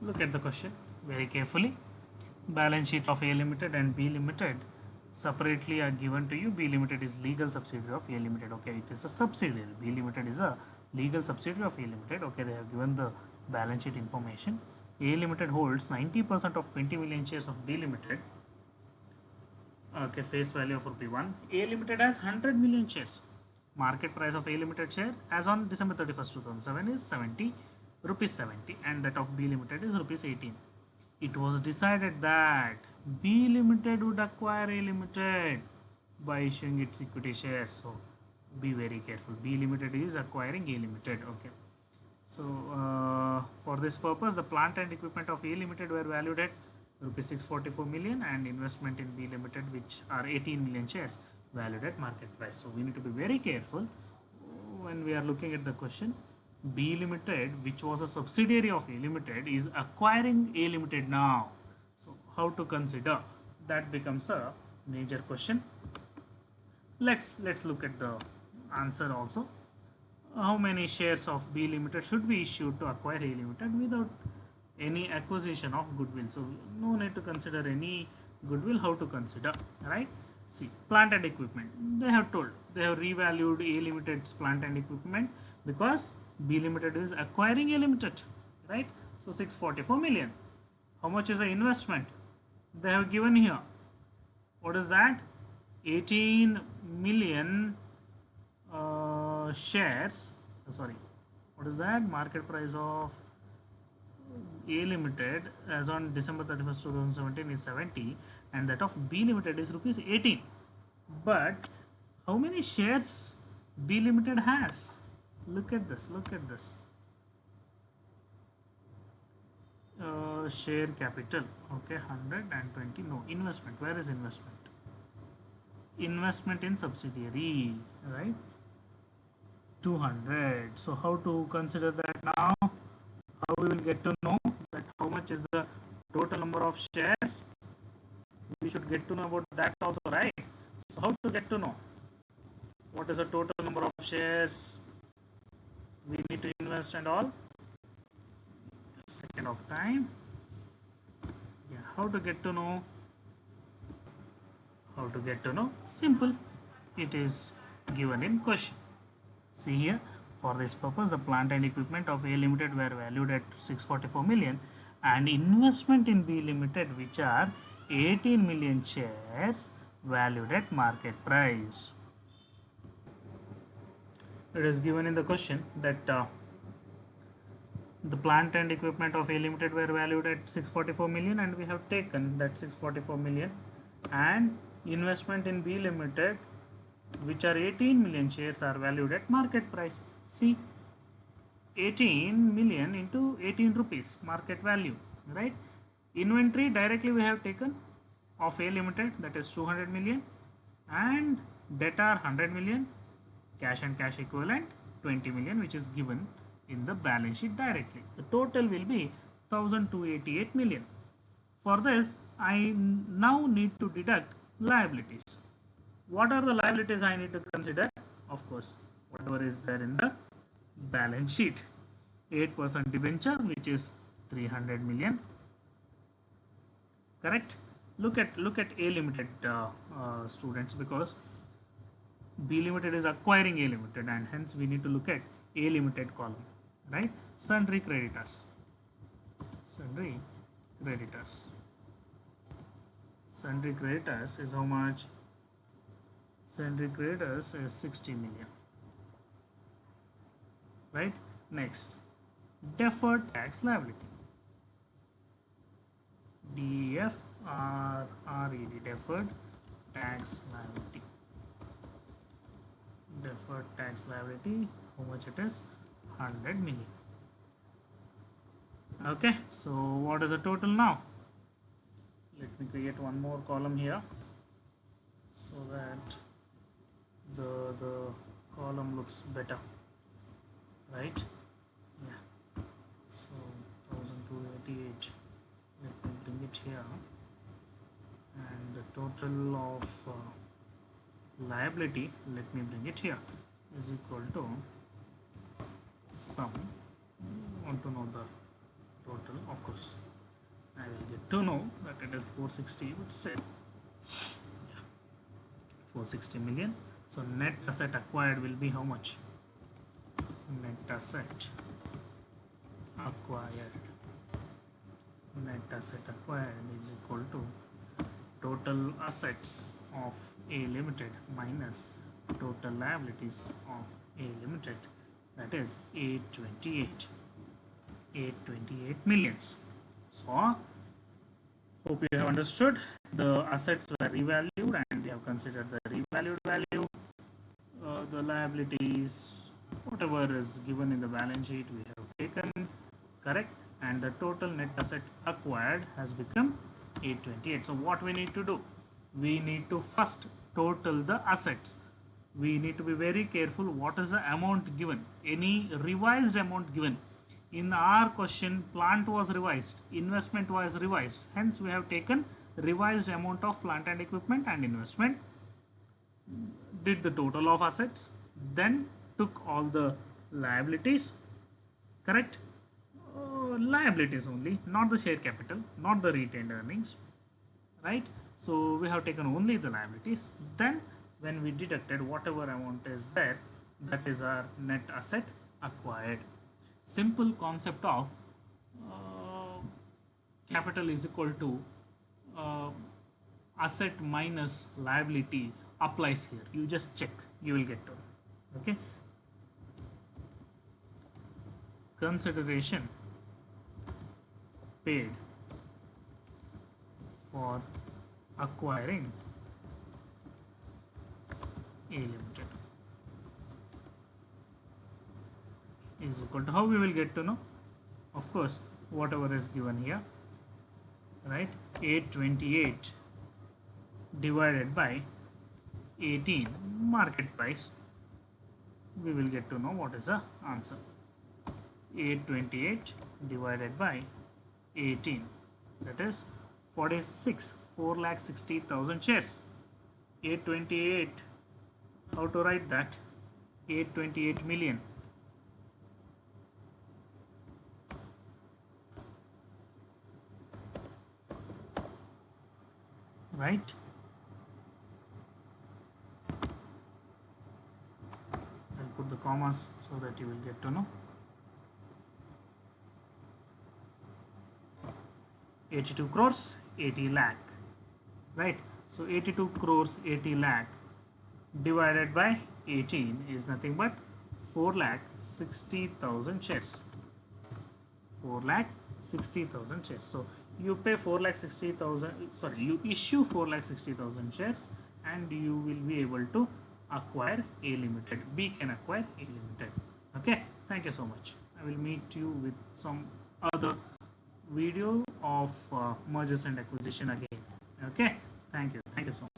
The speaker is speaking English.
Look at the question very carefully. Balance sheet of A Limited and B Limited separately are given to you. B Limited is legal subsidiary of A Limited. Okay, it is a subsidiary. B Limited is a legal subsidiary of A Limited. Okay, they have given the balance sheet information. A Limited holds 90% of 20 million shares of B Limited. Okay, face value of rupee 1. A Limited has 100 million shares. Market price of A Limited share as on December 31st, 2007 is 70 rupees 70, and that of B Limited is rupees 18. It was decided that B Limited would acquire A Limited by issuing its equity shares. So be very careful. B Limited is acquiring A Limited. Okay. So for this purpose, the plant and equipment of A Limited were valued at rupees 644 million, and investment in B Limited, which are 18 million shares, valued at market price. So we need to be very careful when we are looking at the question. B Limited, which was a subsidiary of A Limited, is acquiring A Limited now. So how to consider? That becomes a major question. Let's look at the answer also. How many shares of B Limited should be issued to acquire A Limited without any acquisition of goodwill? So no need to consider any goodwill. How to consider, right? See, plant and equipment. They have told they have revalued A Limited's plant and equipment because B Limited is acquiring A Limited, right? So 644 million. How much is the investment? They have given here. What is that? 18 million shares. Sorry, what is that? Market price of A Limited as on December 31st, 2017 is 70, and that of B Limited is rupees 18. But how many shares B Limited has? Look at this. Look at this. Share capital. Okay, 120. No, investment. Where is investment? Investment in subsidiary, right? 200. So how to consider that now? How we will get to know that how much is the total number of shares? We should get to know about that also, right? So how to get to know what is the total number of shares we need to invest and all? Second of time. Yeah, how to get to know? How to get to know? Simple. It is given in question. See here, for this purpose, the plant and equipment of A Limited were valued at 644 million, and investment in B Limited, which are 18 million shares, valued at market price. It is given in the question that the plant and equipment of A Limited were valued at 644 million, and we have taken that 644 million, and investment in B Limited, which are 18 million shares, are valued at market price. See, 18 million into 18 rupees market value, right? Inventory directly we have taken of A Limited, that is 200 million, and debtor 100 million, cash and cash equivalent 20 million, which is given in the balance sheet directly. The total will be 1288 million. For this, I now need to deduct liabilities. What are the liabilities I need to consider? Of course, whatever is there in the balance sheet. 8% debenture, which is 300 million. Correct? Look at A Limited, students, because B Limited is acquiring A Limited, and hence we need to look at A Limited column, right? Sundry creditors. Sundry creditors. Sundry creditors is how much? Sundry creditors is 60 million, right? Next, deferred tax liability. DFRRED, deferred tax liability. Deferred tax liability, how much it is? 100 million. Okay, so what is the total now? Let me create one more column here so that the column looks better, right? Yeah, so 1288. Let me bring it here, and the total of liability, let me bring it here, is equal to sum. I want to know the total, of course I will get to know that it is 460, but still 460 million. So net asset acquired will be how much? Net asset acquired, net asset acquired is equal to total assets of A Limited minus total liabilities of A Limited, that is 828 millions. So hope you have understood. The assets were revalued and we have considered the revalued value. The liabilities, whatever is given in the balance sheet, we have taken, correct, and the total net asset acquired has become 828. So what we need to do? We need to first total the assets. We need to be very careful what is the amount given, any revised amount given. In our question, plant was revised, investment was revised, hence we have taken revised amount of plant and equipment and investment, did the total of assets, then took all the liabilities, correct, liabilities only, not the share capital, not the retained earnings, right? So we have taken only the liabilities. Then when we deducted whatever amount is there, that is our net asset acquired. Simple concept of capital is equal to asset minus liability applies here. You just check, you will get to know. Okay, consideration paid for acquiring A Limited is equal to, how we will get to know? Of course, whatever is given here, right? 828 divided by 18 market price, we will get to know what is the answer. 828 divided by 18, that is 4,60,000 shares. 828, how to write that? 828 million, right? I'll put the commas so that you will get to know. 82 crores 80 lakh, right? So 82 crores 80 lakh divided by 18 is nothing but 4,60,000 shares. 4,60,000 shares. So you pay 4,60,000, sorry, you issue 4,60,000 shares and you will be able to acquire A Limited. B can acquire A Limited. Okay, thank you so much. I will meet you with some other video of mergers and acquisition again. Okay, thank you so much.